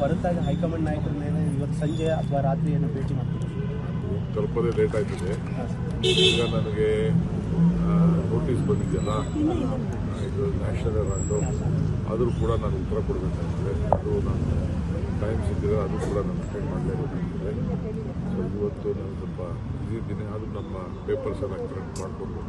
ಹೊರತಾಗಿ ಹೈಕಮಾಂಡ್ ನಾಯಕರ ಮೇಲೆ ಇವತ್ತು ಸಂಜೆ ಅಥವಾ ರಾತ್ರಿ ಏನು ಭೇಟಿ ಮಾಡ್ತೀವಿ? ತಲುಪೋದೇ ಲೇಟ್ ಆಯ್ತದೆ. ಈಗ ನನಗೆ ನೋಟಿಸ್ ಬಂದಿದೆಯಲ್ಲ, ಇದು ನ್ಯಾಷನಲ್ ಅರಾಂಡು, ಆದರೂ ಕೂಡ ನಾನು ಉತ್ತರ ಕೊಡಬೇಕಾಗ್ತದೆ. ಅದು ನಾನು ಟೈಮ್ ಸಿಕ್ಕಿದ್ರೆ ಅದು ಕೂಡ ನಾನು ಅಟೆಂಡ್ ಮಾಡಲೇಬೇಕಾಗ್ತದೆ. ಸೊ ಇವತ್ತು ನಾನು ಸ್ವಲ್ಪ ಬ್ಯುಸಿ ಇದ್ದೀನಿ. ಅದು ನಮ್ಮ ಪೇಪರ್ಸ್ ಎಲ್ಲ ಕರೆಕ್ಟ್ ಮಾಡಿಕೊಂಡು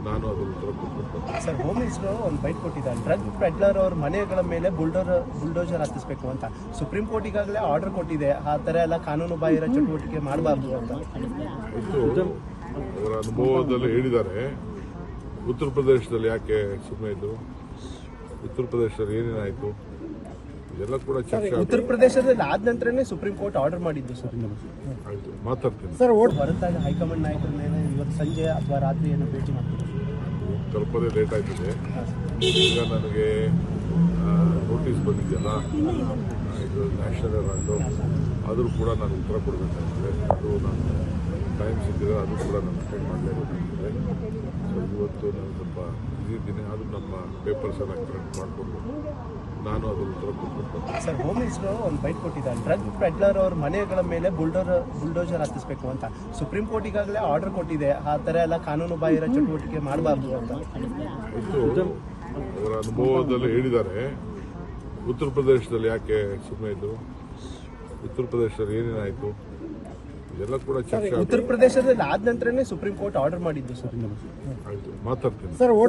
ನಾನು ಅದರ ಉತ್ತರ ಕೊಡ್ಬೇಕು. ಸರ್, ಹೋಮ್ ಮಿನಿಸ್ಟರ್ ಒಂದು ಬೈಟ್ ಕೊಟ್ಟಿದ್ದಾರೆ, ಡ್ರಗ್ ಪೆಡ್ಲರ್ ಅವ್ರ ಮನೆಗಳ ಮೇಲೆ ಬುಲ್ಡೋಜರ್ ಹತ್ತಿಸ್ಬೇಕು ಅಂತ. ಸುಪ್ರೀಂ ಕೋರ್ಟ್ ಈಗಾಗಲೇ ಆರ್ಡರ್ ಕೊಟ್ಟಿದೆ, ಆ ಥರ ಎಲ್ಲ ಕಾನೂನು ಬಾಹಿರ ಚಟುವಟಿಕೆ ಮಾಡಬಾರ್ದು ಅಂತ. ಇದು ಅವರ ಅನುಭವದಲ್ಲಿ ಹೇಳಿದ್ದಾರೆ. ಉತ್ತರ ಪ್ರದೇಶದಲ್ಲಿ ಯಾಕೆ ಸುಮ್ಮನೆ ಇದ್ರು? ಉತ್ತರ ಪ್ರದೇಶದಲ್ಲಿ ಏನೇನಾಯಿತು ಇದೆಲ್ಲ ಕೂಡ ಚರ್ಚೆ. ಉತ್ತರ ಪ್ರದೇಶದಲ್ಲಿ ಆದ ನಂತರನೇ ಸುಪ್ರೀಂ ಕೋರ್ಟ್ ಆರ್ಡರ್ ಮಾಡಿದ್ದು ಸರ್. ಆಯಿತು, ಮಾತಾಡ್ತೀನಿ ಸರ್. ಹೊರತಾಗಿ ಹೈಕಮಾಂಡ್ ನಾಯಕರ ಮೇಲೆ ಇವತ್ತು ಸಂಜೆ ಅಥವಾ ರಾತ್ರಿ ಏನು ಭೇಟಿ ಮಾಡ್ತೀವಿ? ತಲುಪೋದೇ ಲೇಟ್ ಆಯ್ತದೆ. ಈಗ ನನಗೆ ನೋಟಿಸ್ ಬಂದಿದೆಯಲ್ಲ, ಇದು ನ್ಯಾಷನಲ್ ಅರಾಂಡು, ಆದರೂ ಕೂಡ ನಾನು ಉತ್ತರ ಕೊಡಬೇಕಾಗ್ತದೆ. ಅದು ನಾನು ಟೈಮ್ ಸಿಕ್ಕಿದ್ರೆ ಅದು ಕೂಡ ನಾನು ಅಟೆಂಡ್ ಮಾಡಲೇಬೇಕಾಗ್ತದೆ. ಸೊ ಇವತ್ತು ನಾನು ಸ್ವಲ್ಪ ಬ್ಯುಸಿ ಇದ್ದೀನಿ. ಅದು ನಮ್ಮ ಪೇಪರ್ಸ್ ಎಲ್ಲ ಕರೆಕ್ಟ್ ಮಾಡಿಕೊಂಡು ನಾನು ಅದರ ಉತ್ತರ ಕೊಡ್ಬೇಕು. ಸರ್, ಹೋಮ್ ಮಿನಿಸ್ಟರ್ ಒಂದು ಬೈಟ್ ಕೊಟ್ಟಿದ್ದಾರೆ, ಡ್ರಗ್ ಪೆಡ್ಲರ್ ಅವ್ರ ಮನೆಗಳ ಮೇಲೆ ಬುಲ್ಡೋಜರ್ ಹತ್ತಿಸ್ಬೇಕು ಅಂತ. ಸುಪ್ರೀಂ ಕೋರ್ಟ್ ಈಗಾಗಲೇ ಆರ್ಡರ್ ಕೊಟ್ಟಿದೆ, ಆ ಥರ ಎಲ್ಲ ಕಾನೂನು ಬಾಹಿರ ಚಟುವಟಿಕೆ ಮಾಡಬಾರ್ದು ಅಂತ. ಇದು ಅವರ ಅನುಭವದಲ್ಲಿ ಹೇಳಿದ್ದಾರೆ. ಉತ್ತರ ಪ್ರದೇಶದಲ್ಲಿ ಯಾಕೆ ಸುಮ್ಮನೆ ಇದ್ರು? ಉತ್ತರ ಪ್ರದೇಶದಲ್ಲಿ ಏನೇನಾಯಿತು ಇದೆಲ್ಲ ಕೂಡ ಚರ್ಚೆ. ಉತ್ತರ ಪ್ರದೇಶದಲ್ಲಿ ಆದ ನಂತರನೇ ಸುಪ್ರೀಂ ಕೋರ್ಟ್ ಆರ್ಡರ್ ಮಾಡಿದ್ದು ಸರ್. ಆಯಿತು, ಮಾತಾಡ್ತೀನಿ. ಸರ್.